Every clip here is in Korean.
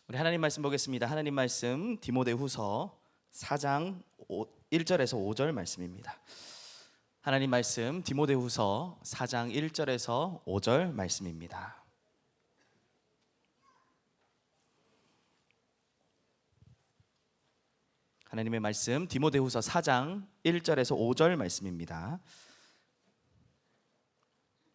우리 하나님 말씀 보겠습니다. 하나님 말씀 디모데후서 4장 1절에서 5절 말씀입니다. 하나님 말씀 디모데후서 4장 1절에서 5절 말씀입니다. 하나님의 말씀 디모데후서 4장 1절에서 5절 말씀입니다.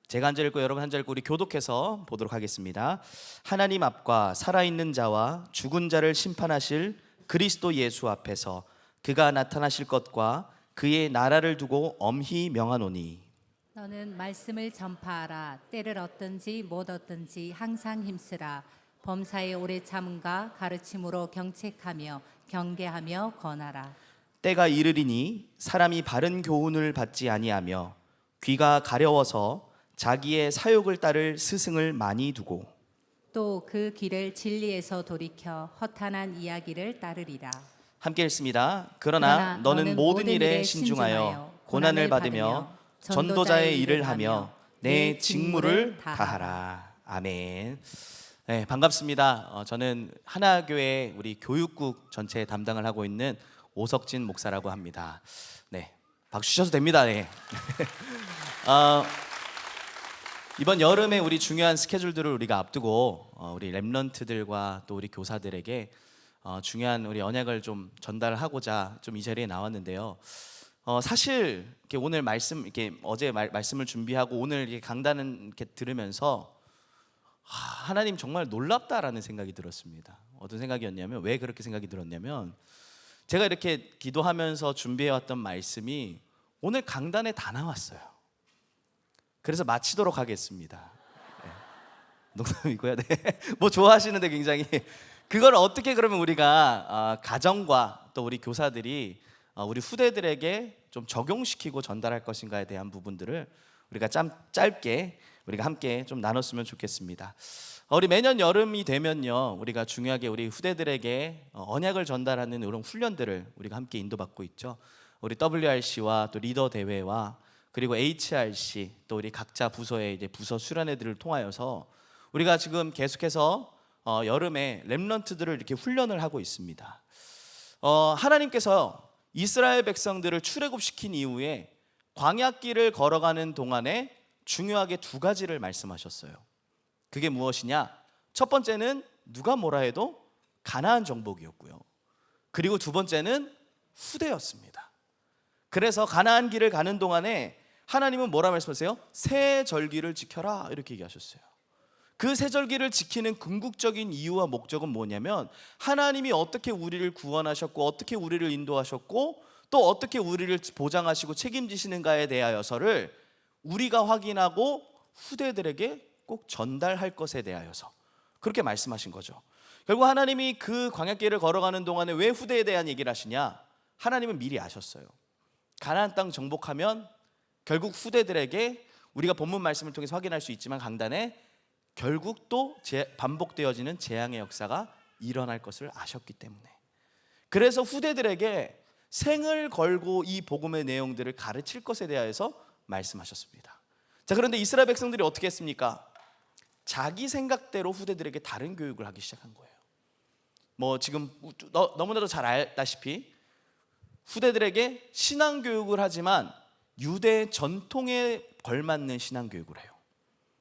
제가 한 절 읽고 여러분 한 절 읽고 우리 교독해서 보도록 하겠습니다. 하나님 앞과 살아있는 자와 죽은 자를 심판하실 그리스도 예수 앞에서 그가 나타나실 것과 그의 나라를 두고 엄히 명하노니 너는 말씀을 전파하라. 때를 얻든지 못 얻든지 항상 힘쓰라. 범사에 오래 참음과 가르침으로 경책하며 경계하며 권하라. 때가 이르리니 사람이 바른 교훈을 받지 아니하며 귀가 가려워서 자기의 사욕을 따를 스승을 많이 두고 또 그 길을 진리에서 돌이켜 허탄한 이야기를 따르리라. 함께 읽습니다. 그러나 너는 모든 일에 신중하여 고난을 받으며 전도자의 일을 하며 내 직무를 다하라. 아멘. 네, 반갑습니다. 저는 하나교회 우리 교육국 전체 담당을 하고 있는 오석진 목사라고 합니다. 네, 박수 주셔도 됩니다. 네. 이번 여름에 우리 중요한 스케줄들을 우리가 앞두고 우리 렘넌트들과 또 우리 교사들에게 중요한 우리 언약을 좀 전달하고자 좀 이 자리에 나왔는데요. 사실 이렇게 오늘 말씀 이렇게 어제 말씀을 준비하고 오늘 이렇게 강단을 이렇게 들으면서 하나님 정말 놀랍다라는 생각이 들었습니다. 어떤 생각이었냐면 왜 그렇게 생각이 들었냐면 제가 이렇게 기도하면서 준비해왔던 말씀이 오늘 강단에 다 나왔어요. 그래서 마치도록 하겠습니다. 네. 농담이고요. 네. 뭐 좋아하시는데 굉장히 그걸 어떻게 그러면 우리가 가정과 또 우리 교사들이 우리 후대들에게 좀 적용시키고 전달할 것인가에 대한 부분들을 우리가 짧게 우리가 함께 좀 나눴으면 좋겠습니다. 우리 매년 여름이 되면요, 우리가 중요하게 우리 후대들에게 언약을 전달하는 이런 훈련들을 우리가 함께 인도받고 있죠. 우리 WRC와 또 리더 대회와 그리고 HRC 또 우리 각자 부서의 이제 부서 수련회들을 통하여서 우리가 지금 계속해서 여름에 렘넌트들을 이렇게 훈련을 하고 있습니다. 하나님께서 이스라엘 백성들을 출애굽시킨 이후에 광야길을 걸어가는 동안에 중요하게 두 가지를 말씀하셨어요. 그게 무엇이냐? 첫 번째는 누가 뭐라 해도 가나안 정복이었고요. 그리고 두 번째는 후대였습니다. 그래서 가나안 길을 가는 동안에 하나님은 뭐라 말씀하세요? 새 절기를 지켜라 이렇게 얘기하셨어요. 그 새 절기를 지키는 궁극적인 이유와 목적은 뭐냐면 하나님이 어떻게 우리를 구원하셨고 어떻게 우리를 인도하셨고 또 어떻게 우리를 보장하시고 책임지시는가에 대하여서를 우리가 확인하고 후대들에게 꼭 전달할 것에 대하여서 그렇게 말씀하신 거죠. 결국 하나님이 그 광야길을 걸어가는 동안에 왜 후대에 대한 얘기를 하시냐? 하나님은 미리 아셨어요. 가나안 땅 정복하면 결국 후대들에게 우리가 본문 말씀을 통해서 확인할 수 있지만 강단에 결국 또 반복되어지는 재앙의 역사가 일어날 것을 아셨기 때문에 그래서 후대들에게 생을 걸고 이 복음의 내용들을 가르칠 것에 대하여서 말씀하셨습니다. 자, 그런데 이스라엘 백성들이 어떻게 했습니까? 자기 생각대로 후대들에게 다른 교육을 하기 시작한 거예요. 뭐 지금 너무나도 잘 알다시피 후대들에게 신앙교육을 하지만 유대 전통에 걸맞는 신앙교육을 해요.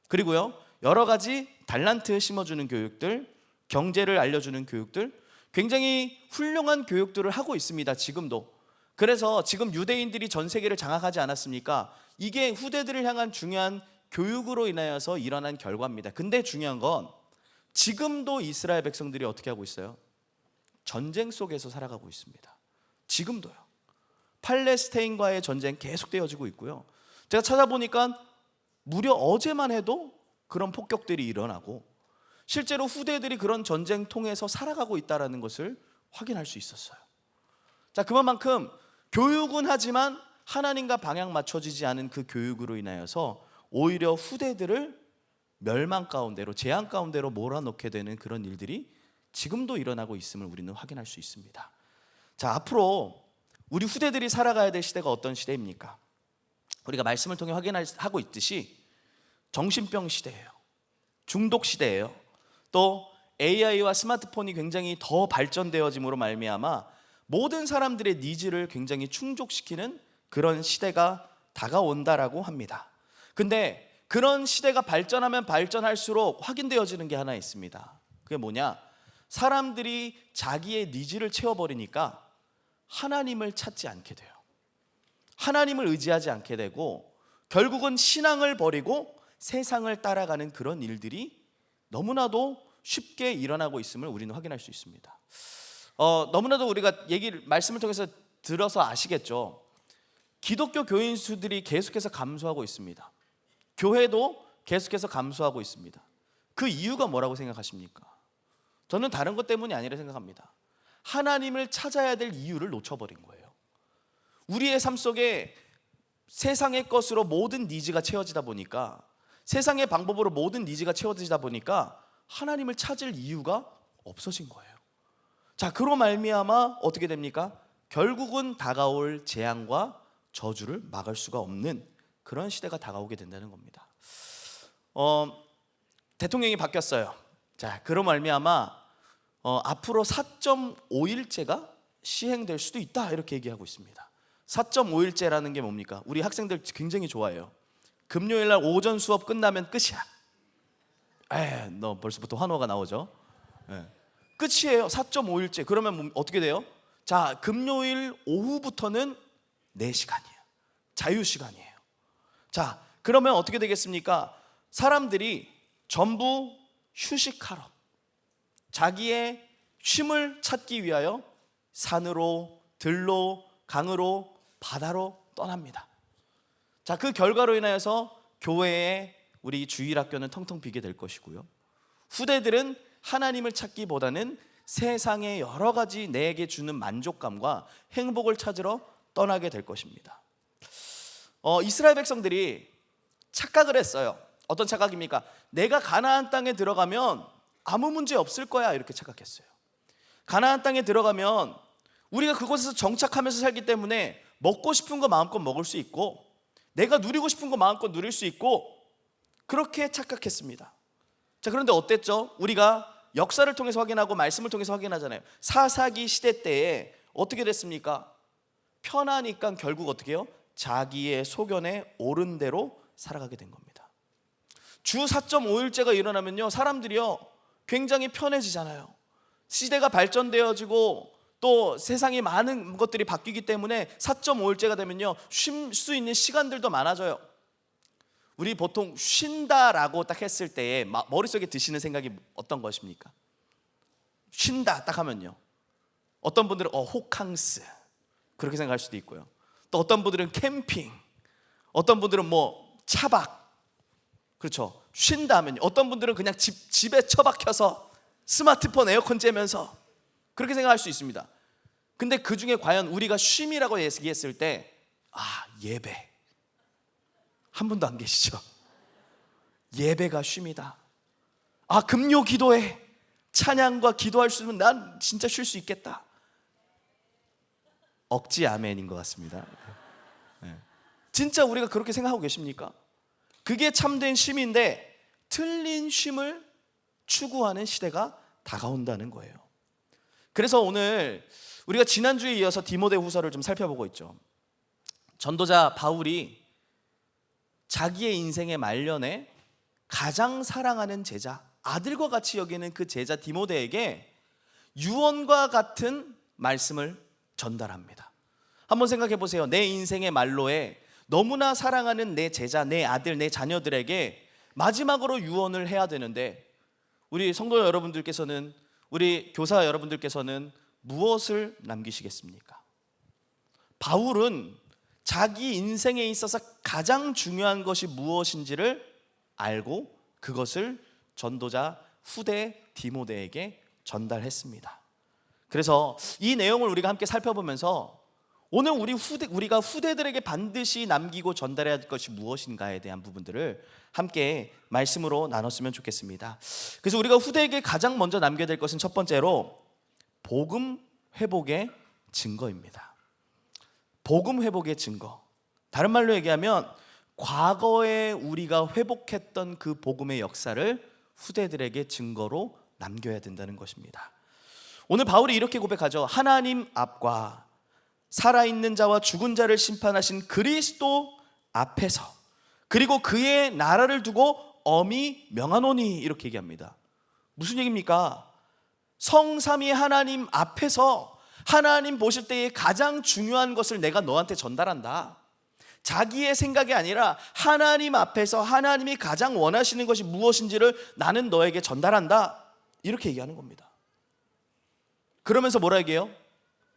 그리고요, 여러 가지 달란트 심어주는 교육들, 경제를 알려주는 교육들, 굉장히 훌륭한 교육들을 하고 있습니다. 지금도. 그래서 지금 유대인들이 전 세계를 장악하지 않았습니까? 이게 후대들을 향한 중요한 교육으로 인하여서 일어난 결과입니다. 근데 중요한 건 지금도 이스라엘 백성들이 어떻게 하고 있어요? 전쟁 속에서 살아가고 있습니다. 지금도요. 팔레스타인과의 전쟁 계속되어지고 있고요. 제가 찾아보니까 무려 어제만 해도 그런 폭격들이 일어나고 실제로 후대들이 그런 전쟁 통해서 살아가고 있다는 것을 확인할 수 있었어요. 자, 그만큼 교육은 하지만 하나님과 방향 맞춰지지 않은 그 교육으로 인하여서 오히려 후대들을 멸망 가운데로 재앙 가운데로 몰아넣게 되는 그런 일들이 지금도 일어나고 있음을 우리는 확인할 수 있습니다. 자, 앞으로 우리 후대들이 살아가야 될 시대가 어떤 시대입니까? 우리가 말씀을 통해 확인하고 있듯이 정신병 시대예요. 중독 시대예요. 또 AI와 스마트폰이 굉장히 더 발전되어짐으로 말미암아 모든 사람들의 니즈를 굉장히 충족시키는 그런 시대가 다가온다라고 합니다. 근데 그런 시대가 발전하면 발전할수록 확인되어지는 게 하나 있습니다. 그게 뭐냐? 사람들이 자기의 니즈를 채워버리니까 하나님을 찾지 않게 돼요. 하나님을 의지하지 않게 되고 결국은 신앙을 버리고 세상을 따라가는 그런 일들이 너무나도 쉽게 일어나고 있음을 우리는 확인할 수 있습니다. 너무나도 우리가 말씀을 통해서 들어서 아시겠죠. 기독교 교인 수들이 계속해서 감소하고 있습니다. 교회도 계속해서 감소하고 있습니다. 그 이유가 뭐라고 생각하십니까? 저는 다른 것 때문이 아니라 생각합니다. 하나님을 찾아야 될 이유를 놓쳐버린 거예요. 우리의 삶 속에 세상의 것으로 모든 니즈가 채워지다 보니까, 세상의 방법으로 모든 니즈가 채워지다 보니까 하나님을 찾을 이유가 없어진 거예요. 자, 그로 말미암아 어떻게 됩니까? 결국은 다가올 재앙과 저주를 막을 수가 없는 그런 시대가 다가오게 된다는 겁니다. 대통령이 바뀌었어요. 자, 그로 말미암아 앞으로 4.5일제가 시행될 수도 있다, 이렇게 얘기하고 있습니다. 4.5일제라는 게 뭡니까? 우리 학생들 굉장히 좋아해요. 금요일 날 오전 수업 끝나면 끝이야. 너 벌써부터 환호가 나오죠. 끝이에요. 4.5일제. 그러면 어떻게 돼요? 자, 금요일 오후부터는 내 시간이에요. 자유 시간이에요. 자, 그러면 어떻게 되겠습니까? 사람들이 전부 휴식하러, 자기의 쉼을 찾기 위하여 산으로, 들로, 강으로, 바다로 떠납니다. 자, 그 결과로 인하여서 교회에 우리 주일학교는 텅텅 비게 될 것이고요. 후대들은 하나님을 찾기보다는 세상의 여러 가지 내게 주는 만족감과 행복을 찾으러 떠나게 될 것입니다. 이스라엘 백성들이 착각을 했어요. 어떤 착각입니까? 내가 가나안 땅에 들어가면 아무 문제 없을 거야, 이렇게 착각했어요. 가나안 땅에 들어가면 우리가 그곳에서 정착하면서 살기 때문에 먹고 싶은 거 마음껏 먹을 수 있고, 내가 누리고 싶은 거 마음껏 누릴 수 있고, 그렇게 착각했습니다. 자, 그런데 어땠죠? 우리가 역사를 통해서 확인하고 말씀을 통해서 확인하잖아요. 사사기 시대 때에 어떻게 됐습니까? 편하니까 결국 어떻게 해요? 자기의 소견에 옳은 대로 살아가게 된 겁니다. 주 4.5일제가 일어나면요, 사람들이요 굉장히 편해지잖아요. 시대가 발전되어지고 또 세상이 많은 것들이 바뀌기 때문에 4.5일제가 되면요, 쉴 수 있는 시간들도 많아져요. 우리 보통 쉰다라고 딱 했을 때에 머릿속에 드시는 생각이 어떤 것입니까? 쉰다 딱 하면요, 어떤 분들은 호캉스 그렇게 생각할 수도 있고요. 또 어떤 분들은 캠핑, 어떤 분들은 차박. 그렇죠. 쉰다 하면요, 어떤 분들은 그냥 집에 처박혀서 스마트폰 에어컨 쬐면서 그렇게 생각할 수 있습니다. 근데 그 중에 과연 우리가 쉼이라고 얘기했을 때, 예배. 한 분도 안 계시죠? 예배가 쉼이다. 금요 기도회, 찬양과 기도할 수 있으면 난 진짜 쉴 수 있겠다. 억지 아멘인 것 같습니다. 진짜 우리가 그렇게 생각하고 계십니까? 그게 참된 쉼인데 틀린 쉼을 추구하는 시대가 다가온다는 거예요. 그래서 오늘 우리가 지난주에 이어서 디모데후서를 좀 살펴보고 있죠. 전도자 바울이 자기의 인생의 말년에 가장 사랑하는 제자, 아들과 같이 여기는 그 제자 디모데에게 유언과 같은 말씀을 전달합니다. 한번 생각해 보세요. 내 인생의 말로에 너무나 사랑하는 내 제자, 내 아들, 내 자녀들에게 마지막으로 유언을 해야 되는데, 우리 성도 여러분들께서는, 우리 교사 여러분들께서는 무엇을 남기시겠습니까? 바울은 자기 인생에 있어서 가장 중요한 것이 무엇인지를 알고 그것을 전도자 후대 디모데에게 전달했습니다. 그래서 이 내용을 우리가 함께 살펴보면서 오늘 우리가 후대들에게 반드시 남기고 전달해야 할 것이 무엇인가에 대한 부분들을 함께 말씀으로 나눴으면 좋겠습니다. 그래서 우리가 후대에게 가장 먼저 남겨야 될 것은 첫 번째로 복음 회복의 증거입니다. 복음 회복의 증거. 다른 말로 얘기하면 과거에 우리가 회복했던 그 복음의 역사를 후대들에게 증거로 남겨야 된다는 것입니다. 오늘 바울이 이렇게 고백하죠. 하나님 앞과 살아있는 자와 죽은 자를 심판하신 그리스도 앞에서 그리고 그의 나라를 두고 엄히 명하노니, 이렇게 얘기합니다. 무슨 얘기입니까? 성삼위 하나님 앞에서 하나님 보실 때에 가장 중요한 것을 내가 너한테 전달한다. 자기의 생각이 아니라 하나님 앞에서 하나님이 가장 원하시는 것이 무엇인지를 나는 너에게 전달한다, 이렇게 얘기하는 겁니다. 그러면서 뭐라 얘기해요?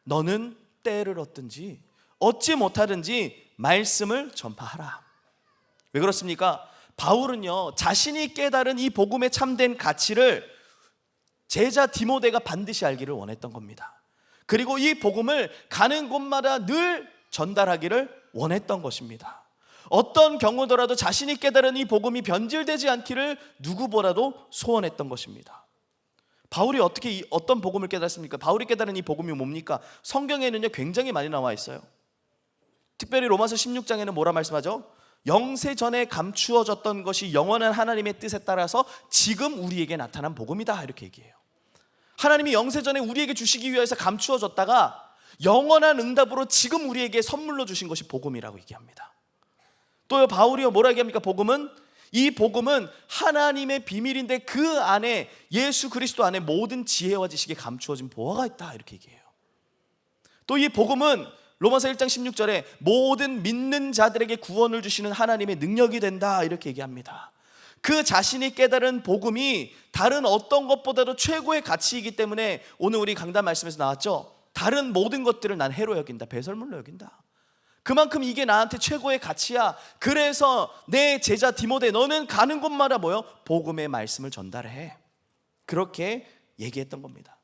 너는 때를 얻든지 얻지 못하든지 말씀을 전파하라. 왜 그렇습니까? 바울은요, 자신이 깨달은 이 복음의 참된 가치를 제자 디모데가 반드시 알기를 원했던 겁니다. 그리고 이 복음을 가는 곳마다 늘 전달하기를 원했던 것입니다. 어떤 경우더라도 자신이 깨달은 이 복음이 변질되지 않기를 누구보다도 소원했던 것입니다. 바울이 어떤 복음을 깨달았습니까? 바울이 깨달은 이 복음이 뭡니까? 성경에는요 굉장히 많이 나와 있어요. 특별히 로마서 16장에는 뭐라 말씀하죠? 영세전에 감추어졌던 것이 영원한 하나님의 뜻에 따라서 지금 우리에게 나타난 복음이다, 이렇게 얘기해요. 하나님이 영세전에 우리에게 주시기 위해서 감추어졌다가 영원한 응답으로 지금 우리에게 선물로 주신 것이 복음이라고 얘기합니다. 또 바울이요 뭐라 얘기합니까? 이 복음은 하나님의 비밀인데 그 안에 예수 그리스도 안에 모든 지혜와 지식에 감추어진 보화가 있다, 이렇게 얘기해요. 또 이 복음은 로마서 1장 16절에 모든 믿는 자들에게 구원을 주시는 하나님의 능력이 된다, 이렇게 얘기합니다. 그 자신이 깨달은 복음이 다른 어떤 것보다도 최고의 가치이기 때문에 오늘 우리 강단 말씀에서 나왔죠. 다른 모든 것들을 난 해로 여긴다, 배설물로 여긴다. 그만큼 이게 나한테 최고의 가치야. 그래서 내 제자 디모데, 너는 가는 곳마다 뭐요? 복음의 말씀을 전달해. 그렇게 얘기했던 겁니다.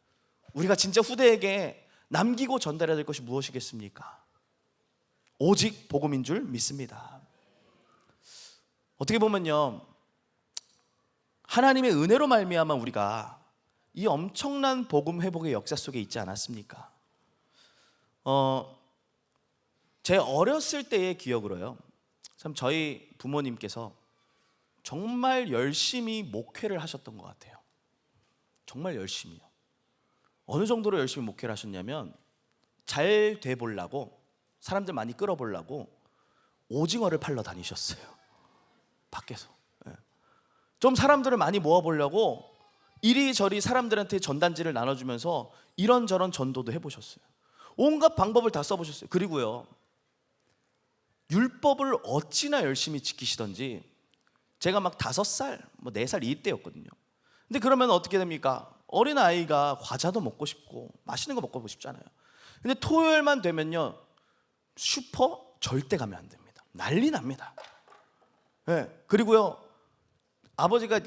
우리가 진짜 후대에게 남기고 전달해야 될 것이 무엇이겠습니까? 오직 복음인 줄 믿습니다. 어떻게 보면요, 하나님의 은혜로 말미암아 우리가 이 엄청난 복음 회복의 역사 속에 있지 않았습니까? 제 어렸을 때의 기억으로요, 참 저희 부모님께서 정말 열심히 목회를 하셨던 것 같아요. 정말 열심히요. 어느 정도로 열심히 목회를 하셨냐면 잘 돼 보려고, 사람들 많이 끌어보려고 오징어를 팔러 다니셨어요. 밖에서. 좀 사람들을 많이 모아보려고 이리저리 사람들한테 전단지를 나눠주면서 이런저런 전도도 해보셨어요. 온갖 방법을 다 써보셨어요. 그리고요, 율법을 어찌나 열심히 지키시던지, 제가 막 5살, 4살 이때였거든요. 근데 그러면 어떻게 됩니까? 어린아이가 과자도 먹고 싶고 맛있는 거 먹고 싶잖아요. 근데 토요일만 되면요, 슈퍼 절대 가면 안 됩니다. 난리 납니다. 그리고요, 아버지가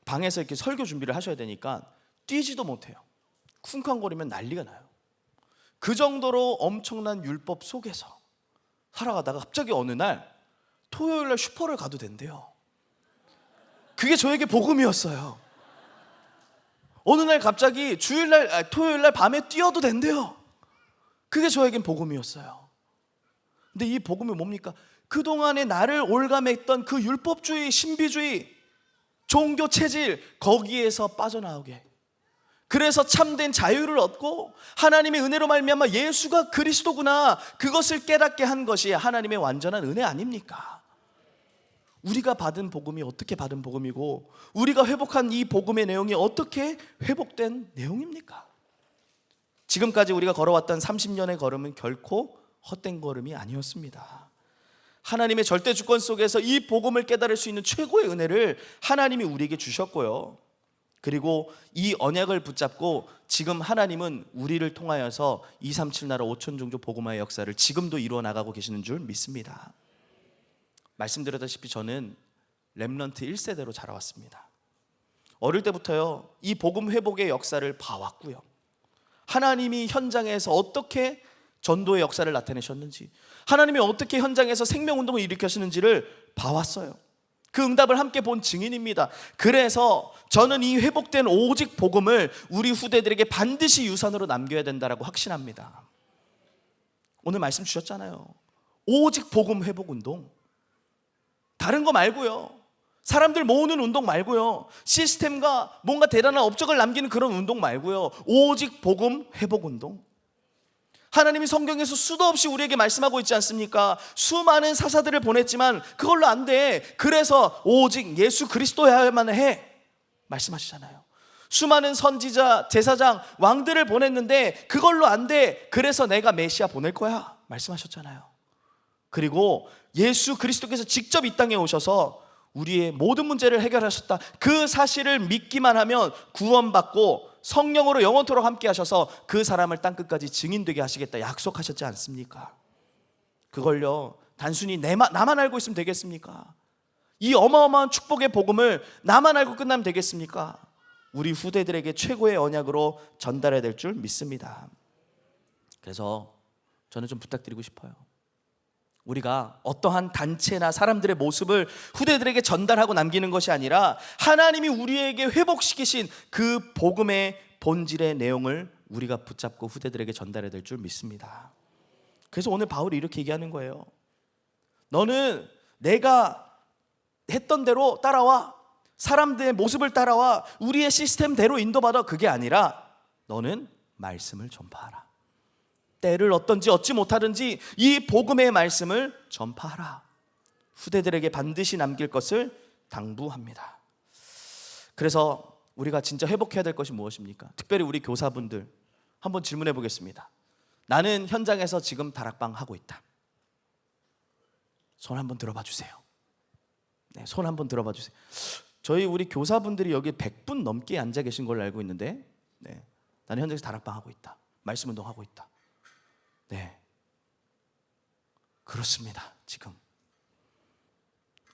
방에서 이렇게 설교 준비를 하셔야 되니까 뛰지도 못해요. 쿵쾅거리면 난리가 나요. 그 정도로 엄청난 율법 속에서 살아가다가 갑자기 어느 날 토요일날 슈퍼를 가도 된대요. 그게 저에게 복음이었어요. 어느 날 갑자기 토요일날 밤에 뛰어도 된대요. 그게 저에겐 복음이었어요. 근데 이 복음이 뭡니까? 그동안에 나를 올감했던 그 율법주의, 신비주의, 종교 체질, 거기에서 빠져나오게, 그래서 참된 자유를 얻고 하나님의 은혜로 말미암아 예수가 그리스도구나, 그것을 깨닫게 한 것이 하나님의 완전한 은혜 아닙니까? 우리가 받은 복음이 어떻게 받은 복음이고, 우리가 회복한 이 복음의 내용이 어떻게 회복된 내용입니까? 지금까지 우리가 걸어왔던 30년의 걸음은 결코 헛된 걸음이 아니었습니다. 하나님의 절대 주권 속에서 이 복음을 깨달을 수 있는 최고의 은혜를 하나님이 우리에게 주셨고요, 그리고 이 언약을 붙잡고 지금 하나님은 우리를 통하여서 237 나라 5천 종족 복음화의 역사를 지금도 이루어 나가고 계시는 줄 믿습니다. 말씀드렸다시피 저는 렘넌트 1세대로 자라왔습니다. 어릴 때부터요, 이 복음 회복의 역사를 봐왔고요, 하나님이 현장에서 어떻게 전도의 역사를 나타내셨는지, 하나님이 어떻게 현장에서 생명운동을 일으켰는지를 봐왔어요. 그 응답을 함께 본 증인입니다. 그래서 저는 이 회복된 오직 복음을 우리 후대들에게 반드시 유산으로 남겨야 된다라고 확신합니다. 오늘 말씀 주셨잖아요. 오직 복음 회복운동, 다른 거 말고요. 사람들 모으는 운동 말고요, 시스템과 뭔가 대단한 업적을 남기는 그런 운동 말고요, 오직 복음 회복 운동. 하나님이 성경에서 수도 없이 우리에게 말씀하고 있지 않습니까? 수많은 사사들을 보냈지만 그걸로 안 돼. 그래서 오직 예수 그리스도여야만 해 말씀하시잖아요. 수많은 선지자, 제사장, 왕들을 보냈는데 그걸로 안 돼. 그래서 내가 메시아 보낼 거야 말씀하셨잖아요. 그리고 예수 그리스도께서 직접 이 땅에 오셔서 우리의 모든 문제를 해결하셨다, 그 사실을 믿기만 하면 구원받고 성령으로 영원토록 함께 하셔서 그 사람을 땅끝까지 증인되게 하시겠다 약속하셨지 않습니까? 그걸요 단순히 나만 알고 있으면 되겠습니까? 이 어마어마한 축복의 복음을 나만 알고 끝나면 되겠습니까? 우리 후대들에게 최고의 언약으로 전달해야 될 줄 믿습니다. 그래서 저는 좀 부탁드리고 싶어요. 우리가 어떠한 단체나 사람들의 모습을 후대들에게 전달하고 남기는 것이 아니라 하나님이 우리에게 회복시키신 그 복음의 본질의 내용을 우리가 붙잡고 후대들에게 전달해야 될 줄 믿습니다. 그래서 오늘 바울이 이렇게 얘기하는 거예요. 너는 내가 했던 대로 따라와, 사람들의 모습을 따라와, 우리의 시스템대로 인도받아. 그게 아니라 너는 말씀을 전파하라. 때를 어떤지 얻지 못하든지 이 복음의 말씀을 전파하라. 후대들에게 반드시 남길 것을 당부합니다. 그래서 우리가 진짜 회복해야 될 것이 무엇입니까? 특별히 우리 교사분들 한번 질문해 보겠습니다. 나는 현장에서 지금 다락방 하고 있다. 손 한번 들어봐 주세요. 네, 손 한번 들어봐 주세요. 저희 우리 교사분들이 여기 100분 넘게 앉아 계신 걸로 알고 있는데, 네, 나는 현장에서 다락방 하고 있다, 말씀 운동 하고 있다. 네, 그렇습니다. 지금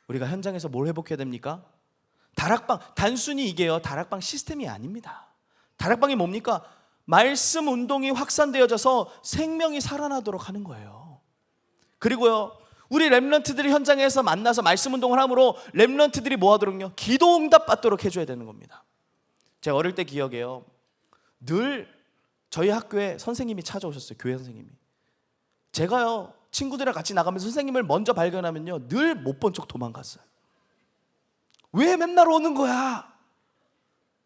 우리가 현장에서 뭘 회복해야 됩니까? 다락방, 단순히 이게요 다락방 시스템이 아닙니다. 다락방이 뭡니까? 말씀 운동이 확산되어져서 생명이 살아나도록 하는 거예요. 그리고요 우리 렘넌트들이 현장에서 만나서 말씀 운동을 함으로 렘넌트들이 뭐 하도록요? 기도 응답 받도록 해줘야 되는 겁니다. 제가 어릴 때 기억해요. 늘 저희 학교에 선생님이 찾아오셨어요. 교회 선생님이. 제가요 친구들이랑 같이 나가면서 선생님을 먼저 발견하면요 늘 못 본 척 도망갔어요. 왜 맨날 오는 거야?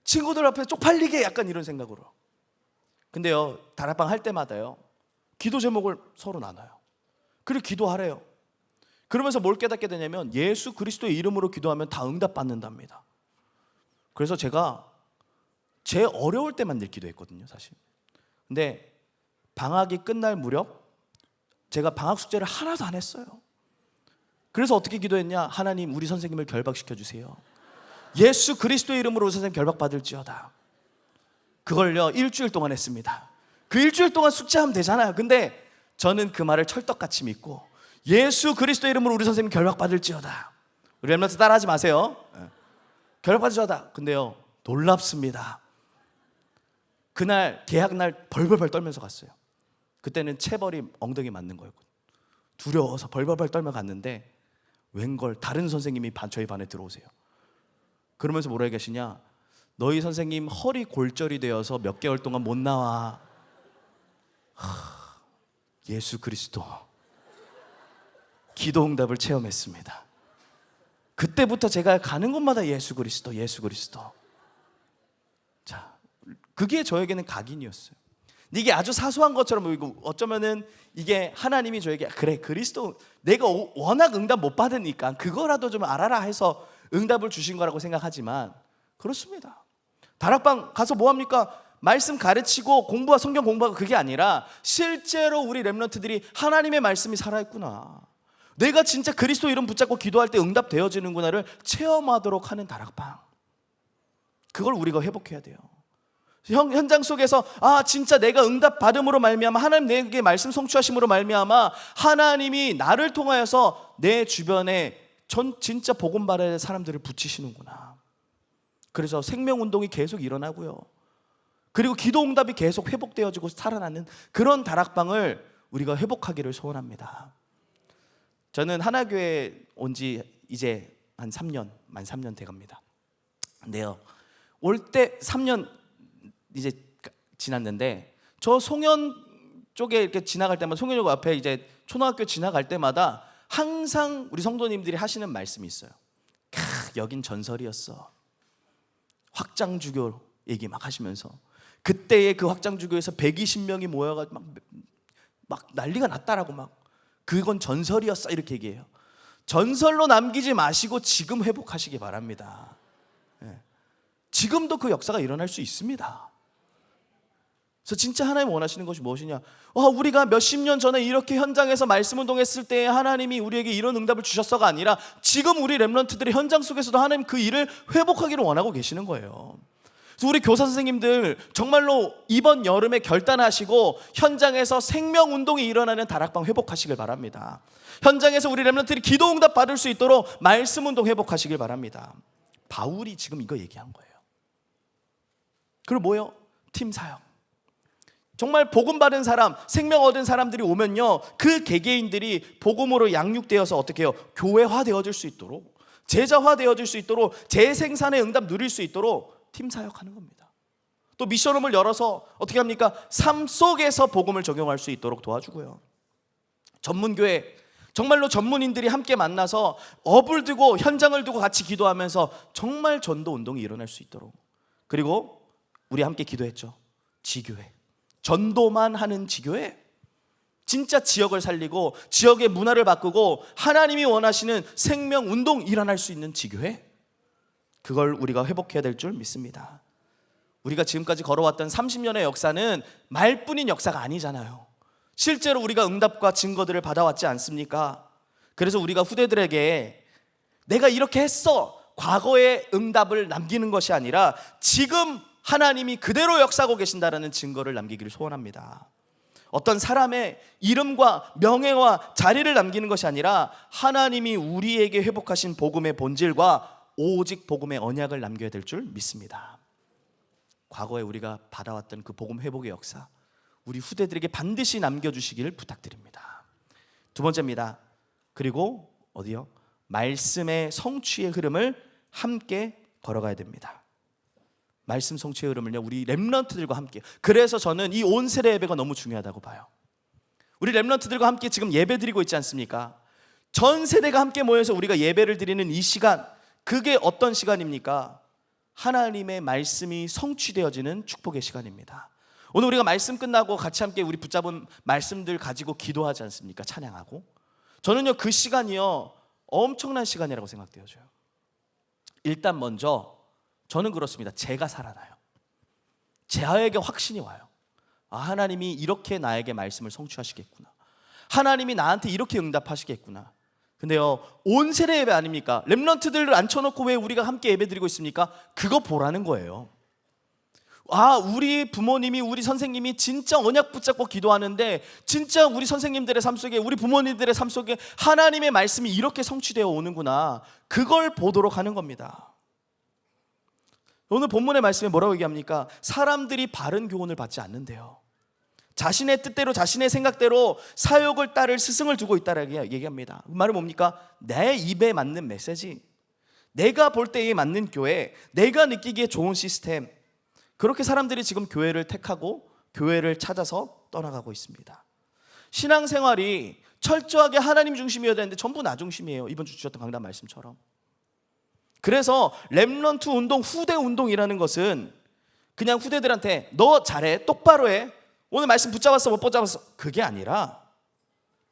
친구들 앞에 쪽팔리게, 약간 이런 생각으로. 근데요 다락방 할 때마다요 기도 제목을 서로 나눠요. 그리고 기도하래요. 그러면서 뭘 깨닫게 되냐면 예수 그리스도의 이름으로 기도하면 다 응답받는답니다. 그래서 제가 제 어려울 때만 늘 기도했거든요 사실. 근데 방학이 끝날 무렵 제가 방학 숙제를 하나도 안 했어요. 그래서 어떻게 기도했냐? 하나님 우리 선생님을 결박시켜 주세요. 예수 그리스도의 이름으로 우리 선생님 결박받을지어다. 그걸요 일주일 동안 했습니다. 그 일주일 동안 숙제하면 되잖아요. 근데 저는 그 말을 철떡같이 믿고 예수 그리스도의 이름으로 우리 선생님 결박받을지어다. 우리 렘넌트 따라하지 마세요. 결박받을지어다. 근데요 놀랍습니다. 그날 개학날 벌벌벌 떨면서 갔어요. 그때는 체벌이 엉덩이 맞는 거였거든요. 두려워서 벌벌벌 떨며 갔는데 웬걸 다른 선생님이 저희 반에 들어오세요. 그러면서 뭐라 얘기하시냐? 너희 선생님 허리 골절이 되어서 몇 개월 동안 못 나와. 예수 그리스도 기도 응답을 체험했습니다. 그때부터 제가 가는 곳마다 예수 그리스도, 예수 그리스도. 자, 그게 저에게는 각인이었어요. 이게 아주 사소한 것처럼 보이고 어쩌면은 이게 하나님이 저에게 그래 그리스도 내가 워낙 응답 못 받으니까 그거라도 좀 알아라 해서 응답을 주신 거라고 생각하지만 그렇습니다. 다락방 가서 뭐합니까? 말씀 가르치고 공부와 성경 공부하고 그게 아니라 실제로 우리 렘넌트들이 하나님의 말씀이 살아있구나, 내가 진짜 그리스도 이름 붙잡고 기도할 때 응답되어지는구나를 체험하도록 하는 다락방. 그걸 우리가 회복해야 돼요. 현장 속에서 진짜 내가 응답 받음으로 말미암아 하나님 내게 말씀 성취하심으로 말미암아 하나님이 나를 통하여서 내 주변에 진짜 복음 받아야 될 사람들을 붙이시는구나. 그래서 생명운동이 계속 일어나고요. 그리고 기도 응답이 계속 회복되어지고 살아나는 그런 다락방을 우리가 회복하기를 소원합니다. 저는 하나교회 온 지 이제 한 3년, 만 3년 돼갑니다. 근데요 올 때 3년 이제 지났는데 저 송현 쪽에 이렇게 지나갈 때마다, 송현역 앞에 이제 초등학교 지나갈 때마다 항상 우리 성도님들이 하시는 말씀이 있어요. 여긴 전설이었어. 확장주교 얘기 막 하시면서 그때의 그 확장주교에서 120명이 모여가지고 막 난리가 났다라고 막 그건 전설이었어 이렇게 얘기해요. 전설로 남기지 마시고 지금 회복하시기 바랍니다. 지금도 그 역사가 일어날 수 있습니다. 그래서 진짜 하나님 원하시는 것이 무엇이냐? 우리가 몇십 년 전에 이렇게 현장에서 말씀 운동했을 때 하나님이 우리에게 이런 응답을 주셨어가 아니라 지금 우리 렘넌트들이 현장 속에서도 하나님 그 일을 회복하기를 원하고 계시는 거예요. 그래서 우리 교사 선생님들 정말로 이번 여름에 결단하시고 현장에서 생명 운동이 일어나는 다락방 회복하시길 바랍니다. 현장에서 우리 렘넌트들이 기도 응답 받을 수 있도록 말씀 운동 회복하시길 바랍니다. 바울이 지금 이거 얘기한 거예요. 그리고 뭐예요? 팀 사역. 정말 복음 받은 사람, 생명 얻은 사람들이 오면요, 그 개개인들이 복음으로 양육되어서 어떻게 해요? 교회화 되어질 수 있도록, 제자화 되어질 수 있도록, 재생산의 응답 누릴 수 있도록 팀 사역하는 겁니다. 또 미션홈을 열어서 어떻게 합니까? 삶 속에서 복음을 적용할 수 있도록 도와주고요. 전문교회, 정말로 전문인들이 함께 만나서 업을 두고 현장을 두고 같이 기도하면서 정말 전도 운동이 일어날 수 있도록. 그리고 우리 함께 기도했죠. 지교회. 전도만 하는 지교회, 진짜 지역을 살리고 지역의 문화를 바꾸고 하나님이 원하시는 생명 운동 일어날 수 있는 지교회, 그걸 우리가 회복해야 될 줄 믿습니다. 우리가 지금까지 걸어왔던 30년의 역사는 말뿐인 역사가 아니잖아요. 실제로 우리가 응답과 증거들을 받아왔지 않습니까? 그래서 우리가 후대들에게 내가 이렇게 했어, 과거의 응답을 남기는 것이 아니라 지금 하나님이 그대로 역사하고 계신다라는 증거를 남기기를 소원합니다. 어떤 사람의 이름과 명예와 자리를 남기는 것이 아니라 하나님이 우리에게 회복하신 복음의 본질과 오직 복음의 언약을 남겨야 될 줄 믿습니다. 과거에 우리가 받아왔던 그 복음 회복의 역사, 우리 후대들에게 반드시 남겨주시기를 부탁드립니다. 두 번째입니다. 그리고 어디요? 말씀의 성취의 흐름을 함께 걸어가야 됩니다. 말씀 성취의 흐름을요, 우리 렘넌트들과 함께. 그래서 저는 이 온 세대 예배가 너무 중요하다고 봐요. 우리 렘넌트들과 함께 지금 예배 드리고 있지 않습니까? 전 세대가 함께 모여서 우리가 예배를 드리는 이 시간, 그게 어떤 시간입니까? 하나님의 말씀이 성취되어지는 축복의 시간입니다. 오늘 우리가 말씀 끝나고 같이 함께 우리 붙잡은 말씀들 가지고 기도하지 않습니까? 찬양하고. 저는요, 그 시간이요, 엄청난 시간이라고 생각되어져요. 일단 먼저 저는 그렇습니다. 제가 살아나요. 제아에게 확신이 와요. 하나님이 이렇게 나에게 말씀을 성취하시겠구나. 하나님이 나한테 이렇게 응답하시겠구나. 근데요, 온 세대 예배 아닙니까? 렘넌트들을 앉혀놓고 왜 우리가 함께 예배 드리고 있습니까? 그거 보라는 거예요. 우리 부모님이, 우리 선생님이 진짜 언약 붙잡고 기도하는데 진짜 우리 선생님들의 삶 속에, 우리 부모님들의 삶 속에 하나님의 말씀이 이렇게 성취되어 오는구나. 그걸 보도록 하는 겁니다. 오늘 본문의 말씀에 뭐라고 얘기합니까? 사람들이 바른 교훈을 받지 않는데요, 자신의 뜻대로 자신의 생각대로 사역을 따를 스승을 두고 있다라고 얘기합니다. 그 말은 뭡니까? 내 입에 맞는 메시지, 내가 볼 때에 맞는 교회, 내가 느끼기에 좋은 시스템, 그렇게 사람들이 지금 교회를 택하고 교회를 찾아서 떠나가고 있습니다. 신앙생활이 철저하게 하나님 중심이어야 되는데 전부 나 중심이에요. 이번 주 주셨던 강단 말씀처럼. 그래서 렘넌트 운동, 후대 운동이라는 것은 그냥 후대들한테 너 잘해, 똑바로 해, 오늘 말씀 붙잡았어 못 붙잡았어, 그게 아니라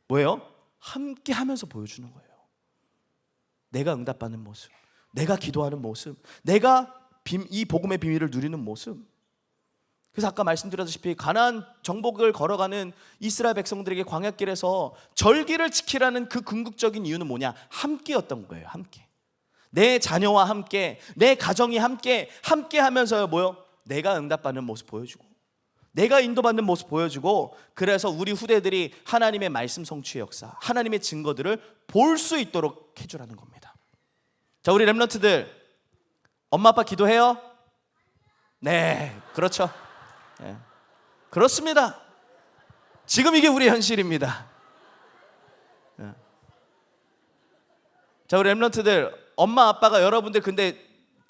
뭐예요? 함께 하면서 보여주는 거예요. 내가 응답받는 모습, 내가 기도하는 모습, 내가 이 복음의 비밀을 누리는 모습. 그래서 아까 말씀드렸다시피 가나안 정복을 걸어가는 이스라엘 백성들에게 광야길에서 절기를 지키라는 그 궁극적인 이유는 뭐냐? 함께였던 거예요. 함께. 내 자녀와 함께, 내 가정이 함께 하면서요, 뭐요? 내가 응답받는 모습 보여주고, 내가 인도받는 모습 보여주고, 그래서 우리 후대들이 하나님의 말씀 성취의 역사, 하나님의 증거들을 볼 수 있도록 해주라는 겁니다. 자, 우리 렘넌트들 엄마 아빠 기도해요? 네, 그렇죠. 네, 그렇습니다. 지금 이게 우리 현실입니다. 네. 자, 우리 렘넌트들 엄마 아빠가 여러분들 근데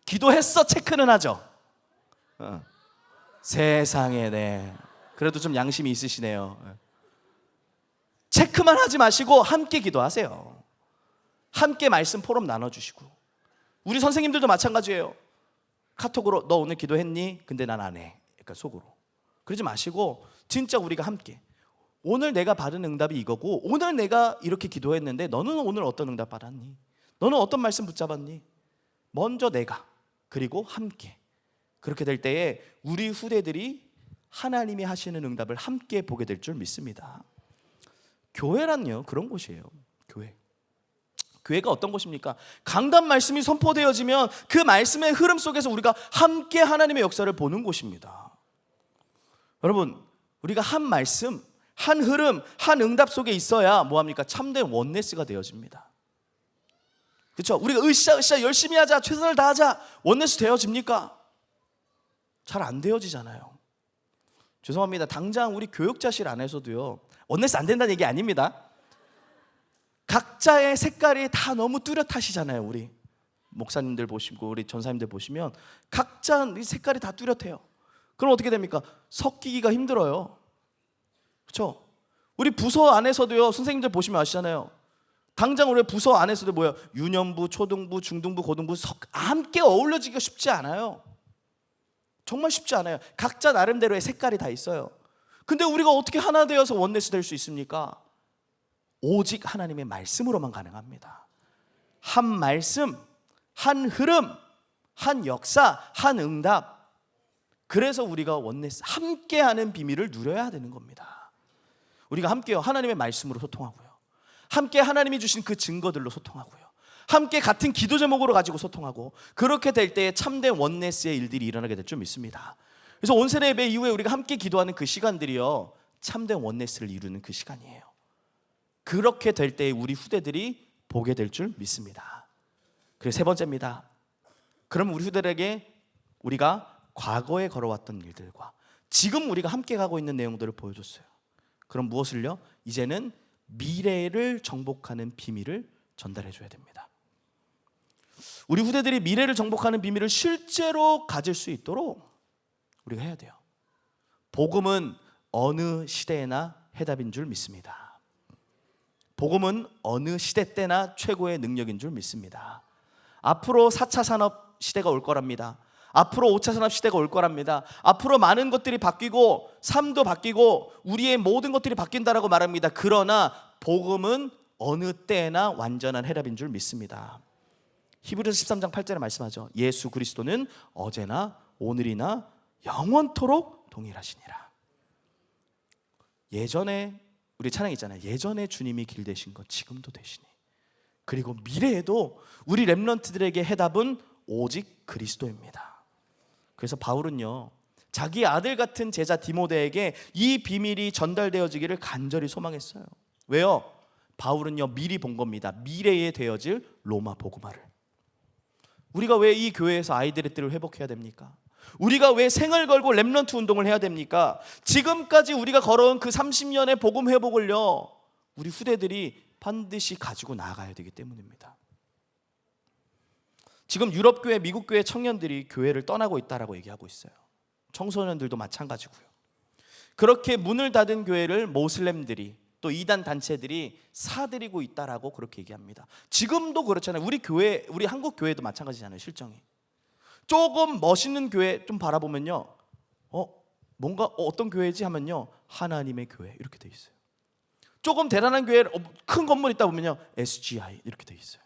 기도했어 체크는 하죠. 세상에, 네. 그래도 좀 양심이 있으시네요. 체크만 하지 마시고 함께 기도하세요. 함께 말씀 포럼 나눠주시고, 우리 선생님들도 마찬가지예요. 카톡으로 너 오늘 기도했니? 근데 난 안 해. 그러니까 속으로. 그러지 마시고 진짜 우리가 함께 오늘 내가 받은 응답이 이거고 오늘 내가 이렇게 기도했는데 너는 오늘 어떤 응답 받았니? 너는 어떤 말씀 붙잡았니? 먼저 내가 그리고 함께 그렇게 될 때에 우리 후대들이 하나님이 하시는 응답을 함께 보게 될 줄 믿습니다. 교회란요 그런 곳이에요. 교회가 어떤 곳입니까? 강단 말씀이 선포되어지면 그 말씀의 흐름 속에서 우리가 함께 하나님의 역사를 보는 곳입니다. 여러분, 우리가 한 말씀, 한 흐름, 한 응답 속에 있어야 뭐합니까? 참된 원네스가 되어집니다. 그렇죠? 우리가 으쌰으쌰 열심히 하자, 최선을 다하자, 원네스 되어집니까? 잘 안 되어지잖아요. 죄송합니다. 당장 우리 교육자실 안에서도요, 원네스 안 된다는 얘기 아닙니다. 각자의 색깔이 다 너무 뚜렷하시잖아요. 우리 목사님들 보시고 우리 전사님들 보시면 각자 색깔이 다 뚜렷해요. 그럼 어떻게 됩니까? 섞이기가 힘들어요. 그렇죠? 우리 부서 안에서도요, 선생님들 보시면 아시잖아요. 당장 우리 부서 안에서도 뭐예요? 유년부, 초등부, 중등부, 고등부 함께 어울려지기가 쉽지 않아요. 정말 쉽지 않아요. 각자 나름대로의 색깔이 다 있어요. 근데 우리가 어떻게 하나 되어서 원네스 될 수 있습니까? 오직 하나님의 말씀으로만 가능합니다. 한 말씀, 한 흐름, 한 역사, 한 응답. 그래서 우리가 원네스 함께하는 비밀을 누려야 되는 겁니다. 우리가 함께요 하나님의 말씀으로 소통하고요, 함께 하나님이 주신 그 증거들로 소통하고요, 함께 같은 기도 제목으로 가지고 소통하고, 그렇게 될 때에 참된 원네스의 일들이 일어나게 될 줄 믿습니다. 그래서 온세대 예배 이후에 우리가 함께 기도하는 그 시간들이요 참된 원네스를 이루는 그 시간이에요. 그렇게 될 때에 우리 후대들이 보게 될 줄 믿습니다. 그리고 세 번째입니다. 그럼 우리 후대들에게 우리가 과거에 걸어왔던 일들과 지금 우리가 함께 가고 있는 내용들을 보여줬어요. 그럼 무엇을요? 이제는 미래를 정복하는 비밀을 전달해 줘야 됩니다. 우리 후대들이 미래를 정복하는 비밀을 실제로 가질 수 있도록 우리가 해야 돼요. 복음은 어느 시대에나 해답인 줄 믿습니다. 복음은 어느 시대 때나 최고의 능력인 줄 믿습니다. 앞으로 4차 산업 시대가 올 거랍니다. 앞으로 5차 산업 시대가 올 거랍니다. 앞으로 많은 것들이 바뀌고 삶도 바뀌고 우리의 모든 것들이 바뀐다라고 말합니다. 그러나 복음은 어느 때나 완전한 해답인 줄 믿습니다. 히브리서 13장 8절에 말씀하죠. 예수 그리스도는 어제나 오늘이나 영원토록 동일하시니라. 예전에 우리 찬양 있잖아요. 예전에 주님이 길 되신 것 지금도 되시니. 그리고 미래에도 우리 렘넌트들에게 해답은 오직 그리스도입니다. 그래서 바울은요 자기 아들 같은 제자 디모데에게 이 비밀이 전달되어지기를 간절히 소망했어요. 왜요? 바울은요 미리 본 겁니다. 미래에 되어질 로마 복음화를. 우리가 왜 이 교회에서 아이들의 뜰을 회복해야 됩니까? 우리가 왜 생을 걸고 렘넌트 운동을 해야 됩니까? 지금까지 우리가 걸어온 그 30년의 복음 회복을요 우리 후대들이 반드시 가지고 나아가야 되기 때문입니다. 지금 유럽교회, 미국교회 청년들이 교회를 떠나고 있다라고 얘기하고 있어요. 청소년들도 마찬가지고요. 그렇게 문을 닫은 교회를 모슬렘들이 또 이단 단체들이 사들이고 있다라고 그렇게 얘기합니다. 지금도 그렇잖아요. 우리 교회, 우리 한국 교회도 마찬가지잖아요. 실정이 조금 멋있는 교회 좀 바라보면요 뭔가 어떤 교회지 하면요 하나님의 교회 이렇게 돼 있어요. 조금 대단한 교회, 큰 건물 있다 보면요 SGI 이렇게 돼 있어요.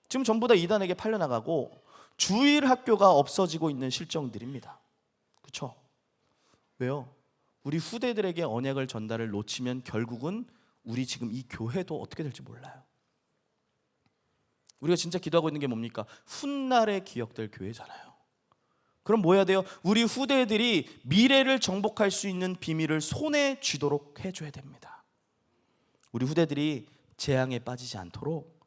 지금 전부 다 이단에게 팔려나가고 주일 학교가 없어지고 있는 실정들입니다. 그렇죠? 왜요? 우리 후대들에게 언약을 전달을 놓치면 결국은 우리 지금 이 교회도 어떻게 될지 몰라요. 우리가 진짜 기도하고 있는 게 뭡니까? 훗날에 기억될 교회잖아요. 그럼 뭐 해야 돼요? 우리 후대들이 미래를 정복할 수 있는 비밀을 손에 쥐도록 해줘야 됩니다. 우리 후대들이 재앙에 빠지지 않도록,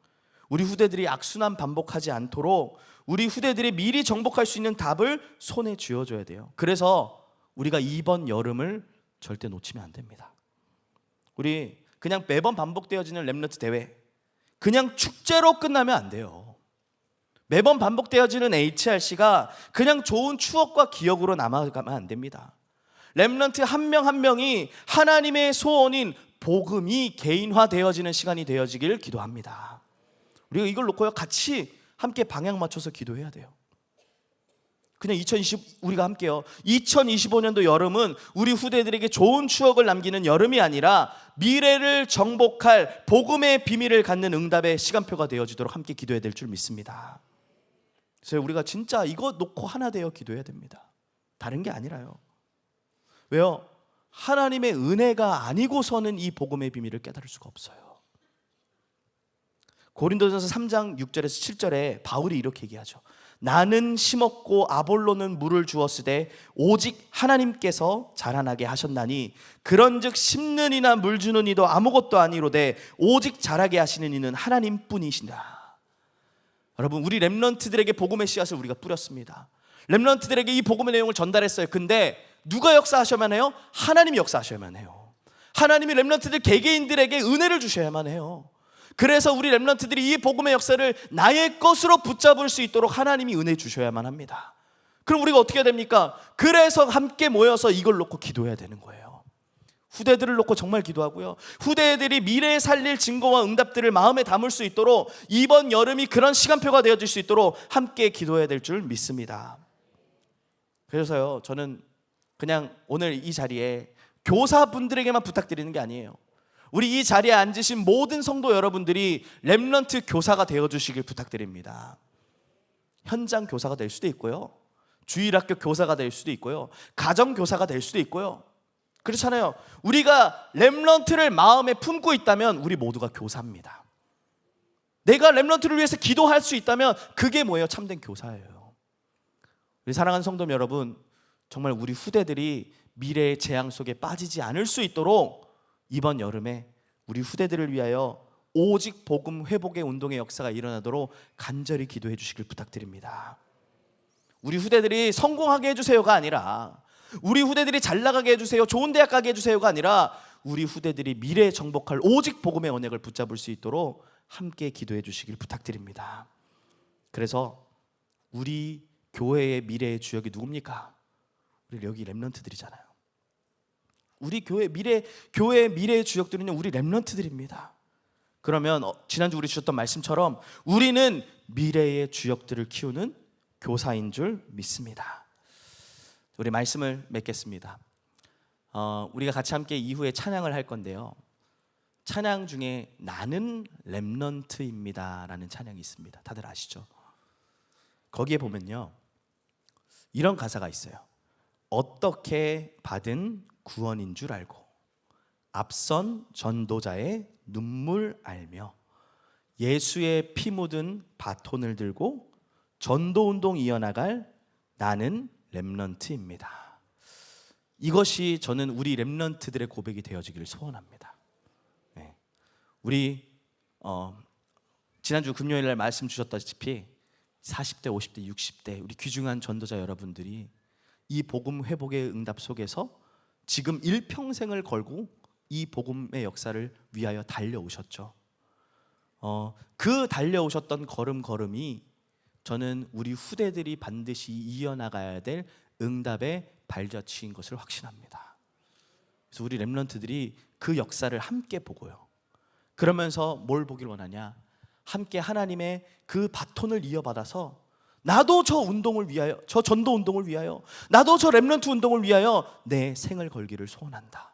우리 후대들이 악순환 반복하지 않도록 우리 후대들이 미리 정복할 수 있는 답을 손에 쥐어줘야 돼요. 그래서 우리가 이번 여름을 절대 놓치면 안 됩니다. 우리 그냥 매번 반복되어지는 렘넌트 대회 그냥 축제로 끝나면 안 돼요. 매번 반복되어지는 HRC가 그냥 좋은 추억과 기억으로 남아가면 안 됩니다. 렘넌트 한 명 한 명이 하나님의 소원인 복음이 개인화되어지는 시간이 되어지길 기도합니다. 우리가 이걸 놓고요 같이 함께 방향 맞춰서 기도해야 돼요. 그냥 우리가 함께요. 2025년도 여름은 우리 후대들에게 좋은 추억을 남기는 여름이 아니라 미래를 정복할 복음의 비밀을 갖는 응답의 시간표가 되어지도록 함께 기도해야 될 줄 믿습니다. 그래서 우리가 진짜 이거 놓고 하나 되어 기도해야 됩니다. 다른 게 아니라요. 왜요? 하나님의 은혜가 아니고서는 이 복음의 비밀을 깨달을 수가 없어요. 고린도전서 3장 6절에서 7절에 바울이 이렇게 얘기하죠. 나는 심었고 아볼로는 물을 주었으되 오직 하나님께서 자라나게 하셨나니 그런즉 심는 이나 물 주는 이도 아무것도 아니로되 오직 자라게 하시는 이는 하나님뿐이시다. 여러분, 우리 렘넌트들에게 복음의 씨앗을 우리가 뿌렸습니다. 렘넌트들에게 이 복음의 내용을 전달했어요. 근데 누가 역사하셔야만 해요? 하나님이 역사하셔야만 해요. 하나님이 렘넌트들 개개인들에게 은혜를 주셔야만 해요. 그래서 우리 렘넌트들이 이 복음의 역사를 나의 것으로 붙잡을 수 있도록 하나님이 은혜 주셔야만 합니다. 그럼 우리가 어떻게 해야 됩니까? 그래서 함께 모여서 이걸 놓고 기도해야 되는 거예요. 후대들을 놓고 정말 기도하고요. 후대들이 미래에 살릴 증거와 응답들을 마음에 담을 수 있도록 이번 여름이 그런 시간표가 되어질 수 있도록 함께 기도해야 될 줄 믿습니다. 그래서요, 저는 그냥 오늘 이 자리에 교사분들에게만 부탁드리는 게 아니에요. 우리 이 자리에 앉으신 모든 성도 여러분들이 렘넌트 교사가 되어주시길 부탁드립니다. 현장 교사가 될 수도 있고요, 주일학교 교사가 될 수도 있고요, 가정교사가 될 수도 있고요. 그렇잖아요. 우리가 렘넌트를 마음에 품고 있다면 우리 모두가 교사입니다. 내가 렘넌트를 위해서 기도할 수 있다면 그게 뭐예요? 참된 교사예요. 우리 사랑하는 성도 여러분, 정말 우리 후대들이 미래의 재앙 속에 빠지지 않을 수 있도록 이번 여름에 우리 후대들을 위하여 오직 복음 회복의 운동의 역사가 일어나도록 간절히 기도해 주시길 부탁드립니다. 우리 후대들이 성공하게 해주세요가 아니라, 우리 후대들이 잘 나가게 해주세요, 좋은 대학 가게 해주세요가 아니라, 우리 후대들이 미래에 정복할 오직 복음의 언약을 붙잡을 수 있도록 함께 기도해 주시길 부탁드립니다. 그래서 우리 교회의 미래의 주역이 누굽니까? 우리 여기 렘넌트들이잖아요. 우리 교회의 미래의 주역들은요, 우리 렘넌트들입니다. 그러면 지난주 우리 주셨던 말씀처럼 우리는 미래의 주역들을 키우는 교사인 줄 믿습니다. 우리 말씀을 맺겠습니다. 우리가 같이 함께 이후에 찬양을 할 건데요, 찬양 중에 나는 렘넌트입니다 라는 찬양이 있습니다. 다들 아시죠? 거기에 보면요, 이런 가사가 있어요. 어떻게 받은 구원인 줄 알고 앞선 전도자의 눈물 알며 예수의 피 묻은 바톤을 들고 전도운동 이어나갈 나는 렘넌트입니다. 이것이 저는 우리 렘넌트들의 고백이 되어지기를 소원합니다. 네. 우리 지난주 금요일 날 말씀 주셨다시피 40대, 50대, 60대 우리 귀중한 전도자 여러분들이 이 복음 회복의 응답 속에서 지금 일평생을 걸고 이 복음의 역사를 위하여 달려오셨죠. 그 달려오셨던 걸음걸음이 저는 우리 후대들이 반드시 이어나가야 될 응답의 발자취인 것을 확신합니다. 그래서 우리 렘넌트들이 그 역사를 함께 보고요, 그러면서 뭘 보길 원하냐? 함께 하나님의 그 바톤을 이어받아서 나도 저 운동을 위하여, 저 전도 운동을 위하여, 나도 저 렘넌트 운동을 위하여 내 생을 걸기를 소원한다.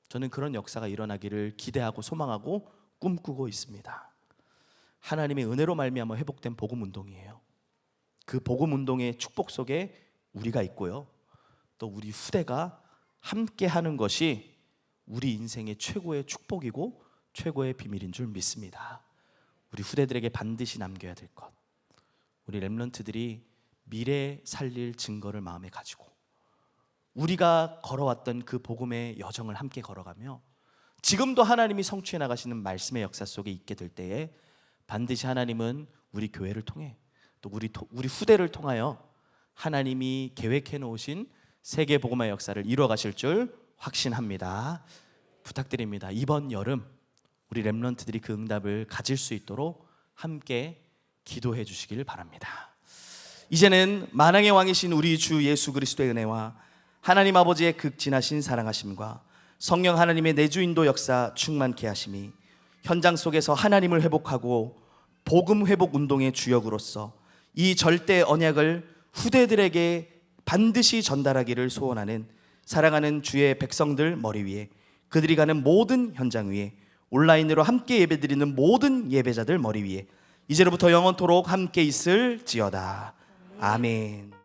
저는 그런 역사가 일어나기를 기대하고 소망하고 꿈꾸고 있습니다. 하나님의 은혜로 말미암아 회복된 복음 운동이에요. 그 복음 운동의 축복 속에 우리가 있고요, 또 우리 후대가 함께 하는 것이 우리 인생의 최고의 축복이고 최고의 비밀인 줄 믿습니다. 우리 후대들에게 반드시 남겨야 될 것, 우리 렘넌트들이 미래 살릴 증거를 마음에 가지고 우리가 걸어왔던 그 복음의 여정을 함께 걸어가며 지금도 하나님이 성취해 나가시는 말씀의 역사 속에 있게 될 때에 반드시 하나님은 우리 교회를 통해 또 우리 후대를 통하여 하나님이 계획해 놓으신 세계 복음의 역사를 이루어 가실 줄 확신합니다. 부탁드립니다. 이번 여름 우리 렘넌트들이 그 응답을 가질 수 있도록 함께 기도해 주시길 바랍니다. 이제는 만왕의 왕이신 우리 주 예수 그리스도의 은혜와 하나님 아버지의 극진하신 사랑하심과 성령 하나님의 내주인도 역사 충만케 하심이 현장 속에서 하나님을 회복하고 복음 회복 운동의 주역으로서 이 절대 언약을 후대들에게 반드시 전달하기를 소원하는 사랑하는 주의 백성들 머리 위에, 그들이 가는 모든 현장 위에, 온라인으로 함께 예배드리는 모든 예배자들 머리 위에 이제로부터 영원토록 함께 있을지어다. 아멘.